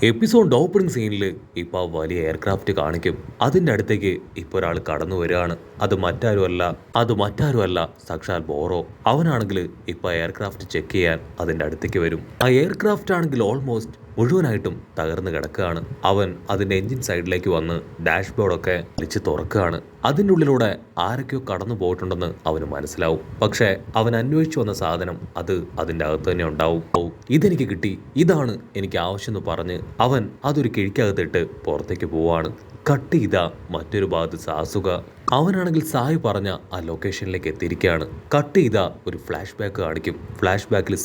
Episode opening സീനിൽ ഇപ്പോൾ വലിയ എയർക്രാഫ്റ്റ് കാണിക്കും. അതിൻ്റെ അടുത്തേക്ക് ഇപ്പോൾ ഒരാൾ കടന്നു വരികയാണ്. അത് മറ്റാരുമല്ല സാക്ഷാൽ ബോറോ. അവനാണെങ്കിൽ ഇപ്പോൾ എയർക്രാഫ്റ്റ് ചെക്ക് ചെയ്യാൻ അതിൻ്റെ അടുത്തേക്ക് വരും. ആ എയർക്രാഫ്റ്റ് ആണെങ്കിൽ ഓൾമോസ്റ്റ് മുഴുവനായിട്ടും തകർന്ന് കിടക്കുകയാണ്. അവൻ അതിൻ്റെ എഞ്ചിൻ സൈഡിലേക്ക് വന്ന് ഡാഷ്ബോർഡൊക്കെ വലിച്ച് തുറക്കുകയാണ്. അതിൻ്റെ ഉള്ളിലൂടെ ആരൊക്കെയോ കടന്നു പോയിട്ടുണ്ടെന്ന് അവന് മനസ്സിലാവും. പക്ഷേ അവൻ അന്വേഷിച്ചു വന്ന സാധനം അത് അതിൻ്റെ അകത്ത് തന്നെ ഉണ്ടാവും. ഇതെനിക്ക് കിട്ടി, ഇതാണ് എനിക്ക് ആവശ്യമെന്ന് പറഞ്ഞ് അവൻ അതൊരു കിഴിക്കകത്തിട്ട് പുറത്തേക്ക് പോവാണ്. കട്ട് ചെയ്ത മറ്റൊരു ഭാഗത്ത് സാസുക. അവനാണെങ്കിൽ സായി പറഞ്ഞ ആ ലൊക്കേഷനിലേക്ക് എത്തിയിരിക്കുകയാണ്. കട്ട് ചെയ്ത ഒരു ഫ്ലാഷ് ബാക്ക് കാണിക്കും. ഫ്ലാഷ് ബാക്കിൽ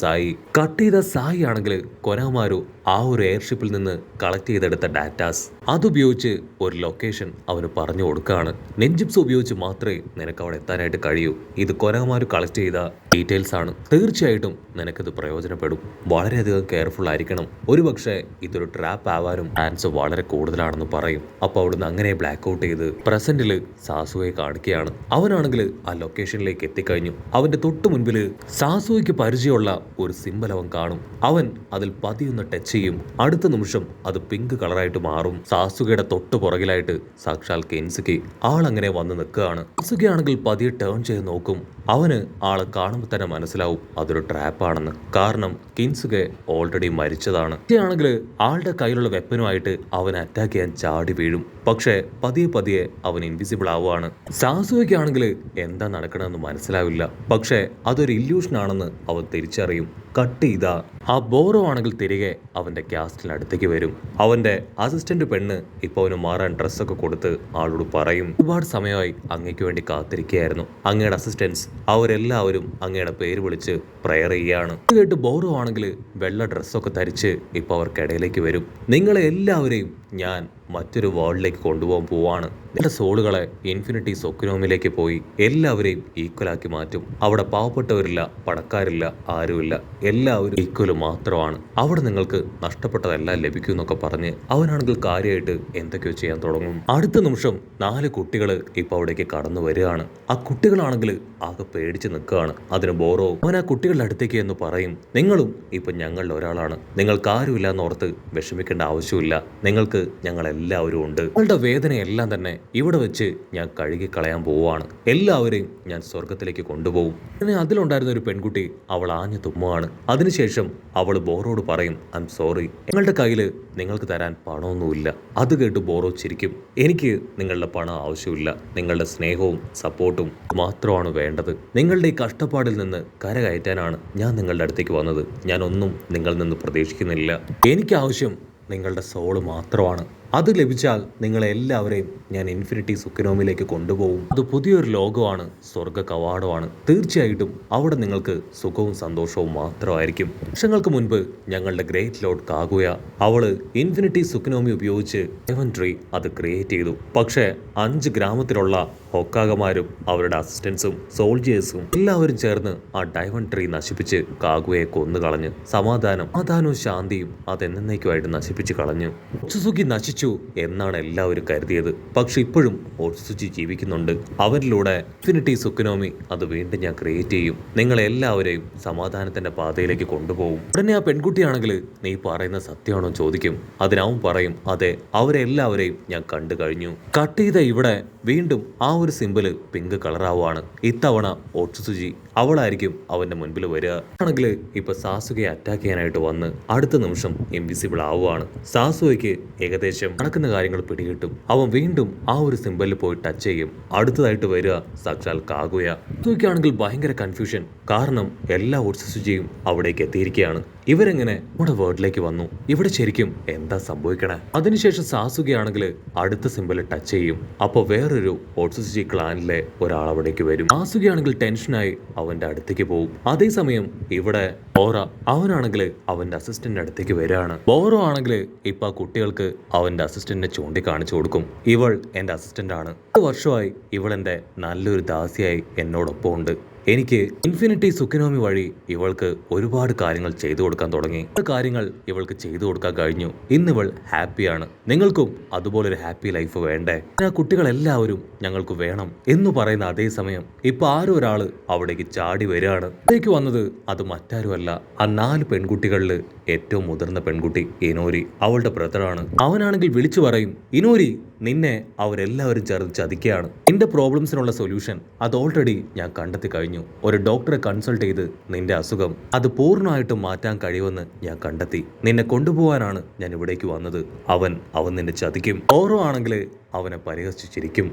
കട്ട് ചെയ്ത സായി ആണെങ്കിൽ കൊനാമാരു ആ ഒരു എയർഷിപ്പിൽ നിന്ന് കളക്ട് ചെയ്തെടുത്ത ഡാറ്റാസ് അതുപയോഗിച്ച് ഒരു ലൊക്കേഷൻ അവന് പറഞ്ഞു കൊടുക്കുകയാണ്. നെഞ്ചിപ്സ് ഉപയോഗിച്ച് മാത്രമേ നിനക്ക് അവിടെ എത്താനായിട്ട് കഴിയൂ. ഇത് കൊനാമാരു കളക്ട് ചെയ്ത ഡീറ്റെയിൽസ് ആണ്. തീർച്ചയായിട്ടും നിനക്കത് പ്രയോജനപ്പെടും. വളരെയധികം കെയർഫുൾ ആയിരിക്കണം. ഒരുപക്ഷെ ഇതൊരു ട്രാപ്പ് ആവാനും ചാൻസ് വളരെ കൂടുതലാണെന്ന് പറയും. അപ്പോൾ അവിടുന്ന് അങ്ങനെ ബ്ലാക്ക് ഔട്ട് ചെയ്ത് പ്രസന്റിൽ സാസുവയെ കാണിക്കുകയാണ്. അവനാണെങ്കിൽ ആ ലൊക്കേഷനിലേക്ക് എത്തിക്കഴിഞ്ഞു. അവന്റെ തൊട്ടു മുൻപിൽ സാസുവയ്ക്ക് പരിചയമുള്ള ഒരു സിമ്പൽ അവൻ കാണും. അവൻ അതിൽ പതിയൊന്ന് ടച്ച് ചെയ്യും. അടുത്ത നിമിഷം അത് പിങ്ക് കളറായിട്ട് മാറും. സാസുകയുടെ തൊട്ടു പുറകിലായിട്ട് സാക്ഷാൽ കെൻസുകി ആളങ്ങനെ വന്ന് നിൽക്കുകയാണ്. കെൻസുകയാണെങ്കിൽ പതിയെ ടേൺ ചെയ്ത് നോക്കും. അവന് ആളെ കാണുമ്പോൾ തന്നെ മനസ്സിലാവും അതൊരു ട്രാപ്പാണെന്ന്. കാരണം കിൻസുകെ ഓൾറെഡി മരിച്ചതാണ്. ആണെങ്കിൽ ആളുടെ കയ്യിലുള്ള വെപ്പനുമായിട്ട് അവനെ അറ്റാക്ക് ചെയ്യാൻ ചാടി വീഴും. പക്ഷേ പതിയെ അവൻ ഇൻവിസിബിൾ ആവുകയാണ്. സാസുവയ്ക്കാണെങ്കിൽ എന്താ നടക്കണമെന്ന് മനസ്സിലാവില്ല. പക്ഷേ അതൊരു ഇല്യൂഷൻ ആണെന്ന് അവൻ തിരിച്ചറിയും. കട്ട് ചെയ്ത ആ ബോറോ ആണെങ്കിൽ തിരികെ അവന്റെ ക്യാസ്റ്റിന് അടുത്തേക്ക് വരും. അവന്റെ അസിസ്റ്റന്റ് പെണ്ണ് ഇപ്പൊ അവന് മാറാൻ ഡ്രസ്സൊക്കെ കൊടുത്ത് ആളോട് പറയും, ഒരുപാട് സമയമായി അങ്ങയ്ക്ക് വേണ്ടി കാത്തിരിക്കുകയായിരുന്നു. അങ്ങയുടെ അസിസ്റ്റൻസ് അവരെല്ലാവരും അങ്ങയുടെ പേര് വിളിച്ച് പ്രയർ ചെയ്യാണ്. ഇത് കേട്ട് ബോറോ ആണെങ്കിൽ വെള്ള ഡ്രസ്സൊക്കെ ധരിച്ച് ഇപ്പൊ അവർക്കിടയിലേക്ക് വരും. നിങ്ങളെ എല്ലാവരെയും ഞാൻ മറ്റൊരു വേൾഡിലേക്ക് കൊണ്ടുപോകാൻ പോവാണ്. നിങ്ങളുടെ സോളുകളെ ഇൻഫിനിറ്റി സൊക്കിനോമിലേക്ക് പോയി എല്ലാവരെയും ഈക്വലാക്കി മാറ്റും. അവിടെ പാവപ്പെട്ടവരില്ല, പണക്കാരില്ല, ആരുമില്ല, എല്ലാവരും ഈക്വൽ മാത്രമാണ്. അവിടെ നിങ്ങൾക്ക് നഷ്ടപ്പെട്ടതെല്ലാം ലഭിക്കും എന്നൊക്കെ പറഞ്ഞ് അവനാണെങ്കിൽ കാര്യമായിട്ട് എന്തൊക്കെയോ ചെയ്യാൻ തുടങ്ങും. അടുത്ത നിമിഷം 4 കുട്ടികൾ ഇപ്പൊ അവിടേക്ക് കടന്നു വരികയാണ്. ആ കുട്ടികളാണെങ്കിൽ ആകെ പേടിച്ച് നിൽക്കുകയാണ്. അതിന് ബോറോ അവൻ ആ കുട്ടികളുടെ അടുത്തേക്ക് എന്ന് പറയും, നിങ്ങളും ഇപ്പൊ ഞങ്ങളുടെ ഒരാളാണ്. നിങ്ങൾക്ക് ആരുമില്ല എന്നോർത്ത് വിഷമിക്കേണ്ട ആവശ്യമില്ല. നിങ്ങൾക്ക് ഞങ്ങളെല്ലാവരും ഉണ്ട്. നിങ്ങളുടെ വേദനയെല്ലാം തന്നെ ഇവിടെ വെച്ച് ഞാൻ കഴുകിക്കളയാൻ പോവുകയാണ്. എല്ലാവരെയും ഞാൻ സ്വർഗത്തിലേക്ക് കൊണ്ടുപോകും. പിന്നെ അതിലുണ്ടായിരുന്ന ഒരു പെൺകുട്ടി അവൾ ആഞ്ഞു തുമ്മുകയാണ്. അതിനുശേഷം അവൾ ബോറോട് പറയും, ഐ എം സോറി, ഞങ്ങളുടെ കയ്യിൽ നിങ്ങൾക്ക് തരാൻ പണമൊന്നുമില്ല. അത് കേട്ട് ബോറോ ചിരിക്കും. എനിക്ക് നിങ്ങളുടെ പണം ആവശ്യമില്ല. നിങ്ങളുടെ സ്നേഹവും സപ്പോർട്ടും മാത്രമാണ് വേണ്ടത്. നിങ്ങളുടെ ഈ കഷ്ടപ്പാടിൽ നിന്ന് കരകയറ്റാനാണ് ഞാൻ നിങ്ങളുടെ അടുത്തേക്ക് വന്നത്. ഞാനൊന്നും നിങ്ങളിൽ നിന്ന് പ്രതീക്ഷിക്കുന്നില്ല. എനിക്ക് ആവശ്യം നിങ്ങളുടെ സോള് മാത്രമാണ്. അത് ലഭിച്ചാൽ നിങ്ങളെല്ലാവരെയും ഞാൻ ഇൻഫിനിറ്റി സുക്കിനോമിലേക്ക് കൊണ്ടുപോകും. അത് പുതിയൊരു ലോകമാണ്, സ്വർഗ കവാടമാണ്. തീർച്ചയായിട്ടും അവിടെ നിങ്ങൾക്ക് സുഖവും സന്തോഷവും മാത്രമായിരിക്കും. വർഷങ്ങൾക്ക് മുൻപ് ഞങ്ങളുടെ ഗ്രേറ്റ് ലോർഡ് കാഗുയ അവള് ഇൻഫിനിറ്റി സുക്കിനോമി ഉപയോഗിച്ച് ഡൈമണ്ട് ട്രീ അത് ക്രിയേറ്റ് ചെയ്തു. പക്ഷേ 5 ഗ്രാമത്തിലുള്ള ഹൊക്കാഗമാരും അവരുടെ അസിസ്റ്റൻസും സോൾജിയേഴ്സും എല്ലാവരും ചേർന്ന് ആ ഡയമണ്ട് ട്രീ നശിപ്പിച്ച് കാഗുയയെ കൊന്നുകളഞ്ഞു. സമാധാനവും ശാന്തിയും അതെന്നേക്കുമായിട്ട് നശിപ്പിച്ച് കളഞ്ഞു. ഒത്സുസുക്കി നശിച്ചു എന്നാണ് എല്ലാവരും കരുതിയത്. പക്ഷെ ഇപ്പോഴും ഒത്സുസുക്കി ജീവിക്കുന്നുണ്ട്. അവരിലൂടെ ഇൻഫിനിറ്റി സുക്കിനോമി അത് വീണ്ടും ഞാൻ ക്രിയേറ്റ് ചെയ്യും. നിങ്ങളെല്ലാവരെയും സമാധാനത്തിന്റെ പാതയിലേക്ക് കൊണ്ടുപോകും. ഉടനെ ആ പെൺകുട്ടിയാണെങ്കിൽ നീ പറയുന്ന സത്യമാണോ ചോദിക്കും. അതിനവൻ പറയും, അതെ, അവരെല്ലാവരെയും ഞാൻ കണ്ടു കഴിഞ്ഞു. കട്ട് ചെയ്ത ഇവിടെ വീണ്ടും ആ ഒരു സിമ്പിള് പിങ്ക് കളറാവുകയാണ്. ഇത്തവണ ഒത്സുസുജി അവളായിരിക്കും അവന്റെ മുൻപിൽ വരിക. ആണെങ്കിൽ ഇപ്പൊ സാസുകയെ അറ്റാക്ക് ചെയ്യാനായിട്ട് വന്ന് അടുത്ത നിമിഷം ഇൻവിസിബിൾ ആവുകയാണ്. സാസുവയ്ക്ക് ഏകദേശം നടക്കുന്ന കാര്യങ്ങൾ പിടികിട്ടും. അവൻ വീണ്ടും ആ ഒരു സിമ്പലിൽ പോയി ടച്ച് ചെയ്യും. അടുത്തതായിട്ട് വരിക സാക്ഷാൽ കാഗുയ. സാസുവയ്ക്കാണെങ്കിൽ ഭയങ്കര കൺഫ്യൂഷൻ. കാരണം എല്ലാ ഒത്സുസുജിയും അവിടേക്ക് എത്തിയിരിക്കുകയാണ്. ഇവരെങ്ങനെ നമ്മുടെ വേർഡിലേക്ക് വന്നു? ഇവിടെ ശരിക്കും എന്താ സംഭവിക്കണേ? അതിനുശേഷം സാസുകയാണെങ്കിൽ അടുത്ത സിമ്പലിൽ ടച്ച് ചെയ്യും. അപ്പോൾ വേറൊരു ഒത്സുസുജി ക്ലാനിലെ ഒരാൾ അവിടേക്ക് വരും. സാസുകയാണെങ്കിൽ ടെൻഷനായി അവന്റെ അടുത്തേക്ക് പോകും. അതേസമയം ഇവിടെ ബോറ അവനാണെങ്കിൽ അവന്റെ അസിസ്റ്റന്റിന്റെ അടുത്തേക്ക് വരികയാണ്. ബോറോ ആണെങ്കിൽ ഇപ്പൊ കുട്ടികൾക്ക് അവന്റെ അസിസ്റ്റന്റിനെ ചൂണ്ടിക്കാണിച്ചു കൊടുക്കും. ഇവൾ എന്റെ അസിസ്റ്റന്റ് ആണ്. 10 വർഷമായി ഇവൾ എന്റെ നല്ലൊരു ദാസിയായി എന്നോടൊപ്പം ഉണ്ട്. എനിക്ക് ഇൻഫിനിറ്റി സുക്കിനോമി വഴി ഇവൾക്ക് ഒരുപാട് കാര്യങ്ങൾ ചെയ്തു കൊടുക്കാൻ തുടങ്ങി. കാര്യങ്ങൾ ഇവൾക്ക് ചെയ്തു കൊടുക്കാൻ കഴിഞ്ഞു. ഇന്ന് ഇവൾ ഹാപ്പിയാണ്. നിങ്ങൾക്കും അതുപോലൊരു ഹാപ്പി ലൈഫ് വേണ്ടേ? ആ കുട്ടികളെല്ലാവരും ഞങ്ങൾക്ക് വേണം എന്ന് പറയുന്ന അതേ സമയം ഇപ്പൊ ആരോ ഒരാള് അവിടേക്ക് ചാടി വരികയാണ്. അവിടേക്ക് വന്നത് അത് മറ്റാരുമല്ല, ആ 4 പെൺകുട്ടികളിൽ ഏറ്റവും മുതിർന്ന പെൺകുട്ടി ഇനോരി, അവളുടെ ബ്രദറാണ്. അവനാണെങ്കിൽ വിളിച്ചു പറയും, ഇനോരി നിന്നെ അവരെല്ലാവരും ചേർന്ന് ചതിക്കുകയാണ്. നിന്റെ പ്രോബ്ലംസിനുള്ള സൊല്യൂഷൻ അത് ഓൾറെഡി ഞാൻ കണ്ടെത്തി കഴിഞ്ഞു. ഒരു ഡോക്ടറെ കൺസൾട്ട് ചെയ്ത് നിന്റെ അസുഖം അത് പൂർണ്ണമായിട്ടും മാറ്റാൻ കഴിയുമെന്ന് ഞാൻ കണ്ടെത്തി. നിന്നെ കൊണ്ടുപോകാനാണ് ഞാൻ ഇവിടേക്ക് വന്നത്. അവൻ നിന്നെ ചതിക്കും. ഓരോ ആണെങ്കിൽ അവനെ പരിഹസിച്ചിരിക്കും.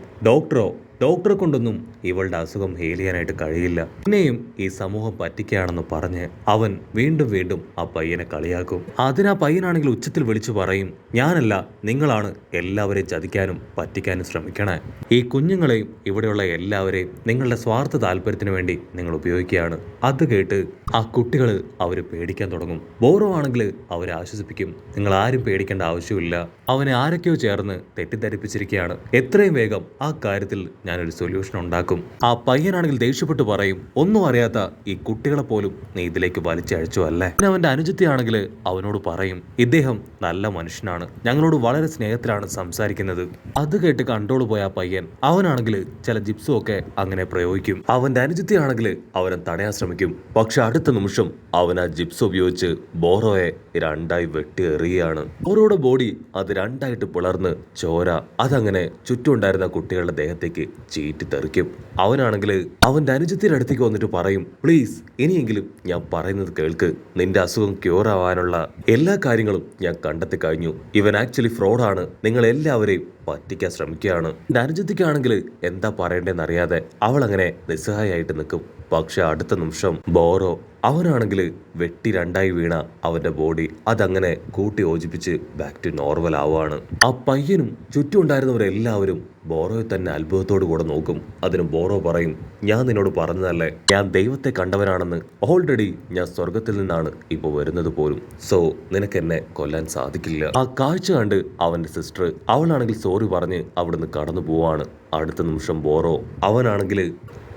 ഡോക്ടറെ കൊണ്ടൊന്നും ഇവളുടെ അസുഖം ഹീൽ ചെയ്യാനായിട്ട് കഴിയില്ല. പിന്നെയും ഈ സമൂഹം പറ്റിക്കുകയാണെന്ന് പറഞ്ഞ് അവൻ വീണ്ടും വീണ്ടും ആ പയ്യനെ കളിയാക്കും. അതിനാ പയ്യനാണെങ്കിൽ ഉച്ചത്തിൽ വിളിച്ചു പറയും, ഞാനല്ല നിങ്ങളാണ് എല്ലാവരെയും ചതിക്കാനും പറ്റിക്കാനും ശ്രമിക്കണേ. ഈ കുഞ്ഞുങ്ങളെയും ഇവിടെയുള്ള എല്ലാവരെയും നിങ്ങളുടെ സ്വാർത്ഥ താല്പര്യത്തിന് വേണ്ടി നിങ്ങൾ ഉപയോഗിക്കുകയാണ്. അത് കേട്ട് ആ കുട്ടികൾ അവര് പേടിക്കാൻ തുടങ്ങും. ബോറോ ആണെങ്കിൽ അവരെ ആശ്വസിപ്പിക്കും, നിങ്ങൾ ആരും പേടിക്കേണ്ട ആവശ്യമില്ല, അവനെ ആരൊക്കെയോ ചേർന്ന് തെറ്റിദ്ധരിപ്പിച്ചിരിക്കുകയാണ്. എത്രയും വേഗം ആ കാര്യത്തിൽ ഞാനൊരു സൊല്യൂഷൻ ഉണ്ടാക്കും. ആ പയ്യനാണെങ്കിൽ ദേഷ്യപ്പെട്ട് പറയും, ഒന്നും അറിയാത്ത ഈ കുട്ടികളെ പോലും നീ ഇതിലേക്ക് വലിച്ചഴച്ചു അല്ലേ? പിന്നെ അവന്റെ അനുജത്തിയാണെങ്കിൽ അവനോട് പറയും, ഇദ്ദേഹം നല്ല മനുഷ്യനാണ്, ഞങ്ങളോട് വളരെ സ്നേഹത്തിലാണ് സംസാരിക്കുന്നത്. അത് കേട്ട് കൺട്രോൾ പോയ ആ പയ്യൻ അവനാണെങ്കിൽ ചില ജിപ്സും ഒക്കെ അങ്ങനെ പ്രയോഗിക്കും. അവന്റെ അനുജത്തിയാണെങ്കിൽ അവനെ തടയാൻ ശ്രമിക്കും. പക്ഷെ അടുത്ത നിമിഷം അവൻ ആ ജിപ്സ് ഉപയോഗിച്ച് ബോറോയെ 2ആയി വെട്ടി എറിയുകയാണ്. ബോറോയുടെ ബോഡി അത് 2ആയിട്ട് പിളർന്ന് ചോര അതങ്ങനെ ചുറ്റുമുണ്ടായിരുന്ന കുട്ടികളുടെ ദേഹത്തേക്ക് ചീറ്റി തെറിക്കും. അവനാണെങ്കിൽ അവന്റെ അനുജത്തിന്റെ അടുത്തേക്ക് വന്നിട്ട് പറയും, പ്ലീസ് ഇനിയെങ്കിലും ഞാൻ പറയുന്നത് കേൾക്ക്, നിന്റെ അസുഖം ക്യൂർ ആവാനുള്ള എല്ലാ കാര്യങ്ങളും ഞാൻ കണ്ടെത്തി കഴിഞ്ഞു. ഇവൻ ആക്ച്വലി ഫ്രോഡാണ്, നിങ്ങൾ എല്ലാവരെയും പറ്റിക്കാൻ ശ്രമിക്കുകയാണ്. എന്റെ അനുജത്തിക്കാണെങ്കിൽ എന്താ പറയണ്ടേന്ന് അറിയാതെ അവൾ അങ്ങനെ നിസ്സഹായായിട്ട് നിൽക്കും. പക്ഷെ അടുത്ത നിമിഷം ബോറോ അവനാണെങ്കിൽ വെട്ടി 2ആയി വീണ അവന്റെ ബോഡി അതങ്ങനെ കൂട്ടി യോജിപ്പിച്ച് ബാക്ക് ടു നോർമൽ ആവുകയാണ്. ആ പയ്യനും ചുറ്റും ഉണ്ടായിരുന്നവരെല്ലാവരും ബോറോയെ തന്നെ അത്ഭുതത്തോടു കൂടെ നോക്കും. അതിന് ബോറോ പറയും, ഞാൻ നിന്നോട് പറഞ്ഞതല്ലേ, ഞാൻ ദൈവത്തെ കണ്ടവനാണെന്ന്. ഓൾറെഡി ഞാൻ സ്വർഗത്തിൽ നിന്നാണ് ഇപ്പൊ വരുന്നത് പോലും. സോ നിനക്ക് എന്നെ കൊല്ലാൻ സാധിക്കില്ല. ആ കാഴ്ച കണ്ട് അവന്റെ സിസ്റ്റർ അവളാണെങ്കിൽ സോറി പറഞ്ഞ് അവിടുന്ന് കടന്നു പോവാണ്. അടുത്ത നിമിഷം ബോറോ അവനാണെങ്കിൽ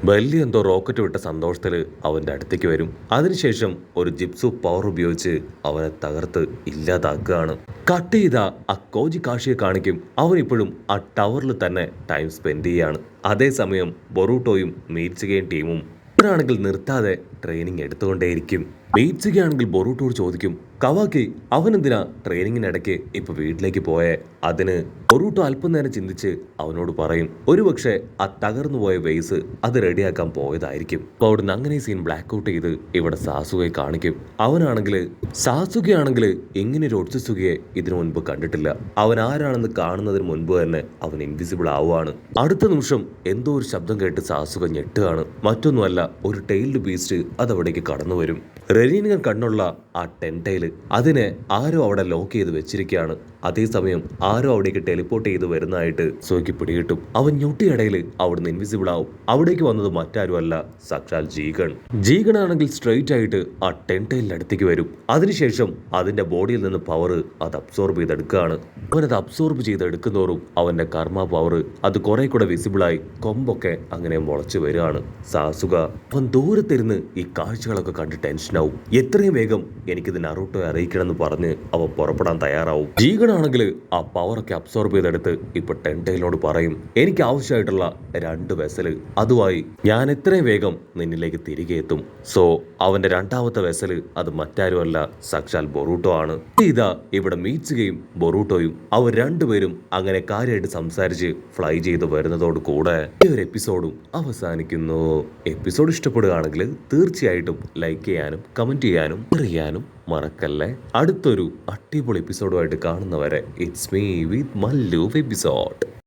വലിയ എന്തോ റോക്കറ്റ് വിട്ട സന്തോഷത്തിൽ അവന്റെ അടുത്തേക്ക് വരും. അതിനുശേഷം ഒരു ജിപ്സു പവർ ഉപയോഗിച്ച് അവനെ തകർത്ത് ഇല്ലാതാക്കുകയാണ്. കട്ട് ചെയ്ത ആ കോജി കാഷിയെ കാണിക്കും. അവൻ ഇപ്പോഴും ആ ടവറിൽ തന്നെ ടൈം സ്പെൻഡ് ചെയ്യാണ്. അതേസമയം ബൊറൂട്ടോയും മീറ്റ്സുകയും ടീമും ഇവരാണെങ്കിൽ നിർത്താതെ ട്രെയിനിങ് എടുത്തുകൊണ്ടേയിരിക്കും. മീറ്റ്സുകയാണെങ്കിൽ ബൊറൂട്ടോട് ചോദിക്കും, കവാക്കി അവനെന്തിനാ ട്രെയിനിങ്ങിനിടയ്ക്ക് ഇപ്പൊ വീട്ടിലേക്ക് പോയേ? അതിന് ബൊറൂട്ടോ അല്പം നേരം ചിന്തിച്ച് അവനോട് പറയും, ഒരുപക്ഷെ ആ തകർന്നു പോയ വെയ്സ് അത് റെഡിയാക്കാൻ പോയതായിരിക്കും. അപ്പൊ അവിടുന്ന് അങ്ങനെ സീൻ ബ്ലാക്ക് ഔട്ട് ചെയ്ത് ഇവിടെ സാസുകയെ കാണിക്കും. അവനാണെങ്കിൽ സാസുകയാണെങ്കിൽ ഇങ്ങനൊരു ഒഡ്സുസുകയെ ഇതിനു മുൻപ് കണ്ടിട്ടില്ല. അവൻ ആരാണെന്ന് കാണുന്നതിന് മുൻപ് തന്നെ അവൻ ഇൻവിസിബിൾ ആവുകയാണ്. അടുത്ത നിമിഷം എന്തോ ഒരു ശബ്ദം കേട്ട് സാസുക ഞെട്ടുകയാണ്. മറ്റൊന്നുമല്ല, ഒരു ടെയിൽഡ് ബീസ്റ്റ് അതവിടേക്ക് കടന്നു വരും. റെനീനുകൾ കണ്ണുള്ള ആ ടെൻടൈല് അതിനെ ആരോ അവിടെ ലോക്ക് ചെയ്ത് വെച്ചിരിക്കുകയാണ്. അതേസമയം ആരോ അവിടേക്ക് ടെലിപ്പോർട്ട് ചെയ്ത് വരുന്നതായിട്ട് സോയ്ക്ക് പിടികിട്ടും. അവൻ ഞൊട്ടിയിടയിൽ അവിടുന്ന് ഇൻവിസിബിൾ ആവും. അവിടേക്ക് വന്നത് മറ്റാരും അല്ല, സാക്ഷാൽ ജീഗൺ ആണെങ്കിൽ സ്ട്രെയിറ്റ് ആയിട്ട് ആ ടെൻടൈലിന്റെ അടുത്തേക്ക് വരും. അതിനുശേഷം അതിന്റെ ബോഡിയിൽ നിന്ന് പവർ അത് അബ്സോർബ് ചെയ്തെടുക്കുകയാണ്. അവനത് അബ്സോർബ് ചെയ്തെടുക്കുന്നതോറും അവന്റെ കർമ്മ പവർ അത് കുറെ കൂടെ വിസിബിളായി കൊമ്പൊക്കെ അങ്ങനെ മുളച്ചു വരികയാണ്. സാസുക അവൻ ദൂരത്തിരുന്ന് ഈ കാഴ്ചകളൊക്കെ കണ്ട് ടെൻഷനാവും. എത്രയും വേഗം എനിക്കിത് നറൂട്ടോയെ അറിയിക്കണമെന്ന് പറഞ്ഞ് അവൻ പുറപ്പെടാൻ തയ്യാറാവും. ജീഗൺ ആണെങ്കിൽ ആ പവറൊക്കെ അബ്സോർബ് ചെയ്തെടുത്ത് ഇപ്പൊ ടെൻടൈലിനോട് പറയും, എനിക്ക് ആവശ്യമായിട്ടുള്ള 2 വെസല് അതുമായി ഞാൻ എത്രയും വേഗം നിന്നിലേക്ക് തിരികെ എത്തും. സോ അവന്റെ 2ാമത്തെ വെസല് അത് മറ്റാരുമല്ല, സാക്ഷാൽ ബൊറൂട്ടോ ആണ്. ഇതാ ഇവിടെ മീറ്റ്സുകയും ബൊറൂട്ടോയും അവർ രണ്ടുപേരും അങ്ങനെ കാര്യമായിട്ട് സംസാരിച്ച് ഫ്ലൈ ചെയ്ത് വരുന്നതോട് കൂടെ ഈ ഒരു എപ്പിസോഡും അവസാനിക്കുന്നു. എപ്പിസോഡ് ഇഷ്ടപ്പെടുകയാണെങ്കിൽ തീർച്ചയായിട്ടും ലൈക്ക് ചെയ്യാനും കമന്റ് ചെയ്യാനും അറിയാനും മറക്കല്ലേ. അടുത്തൊരു അടിപൊളി എപ്പിസോഡുമായിട്ട് കാണുന്നവരെ it's me with Mallu episode.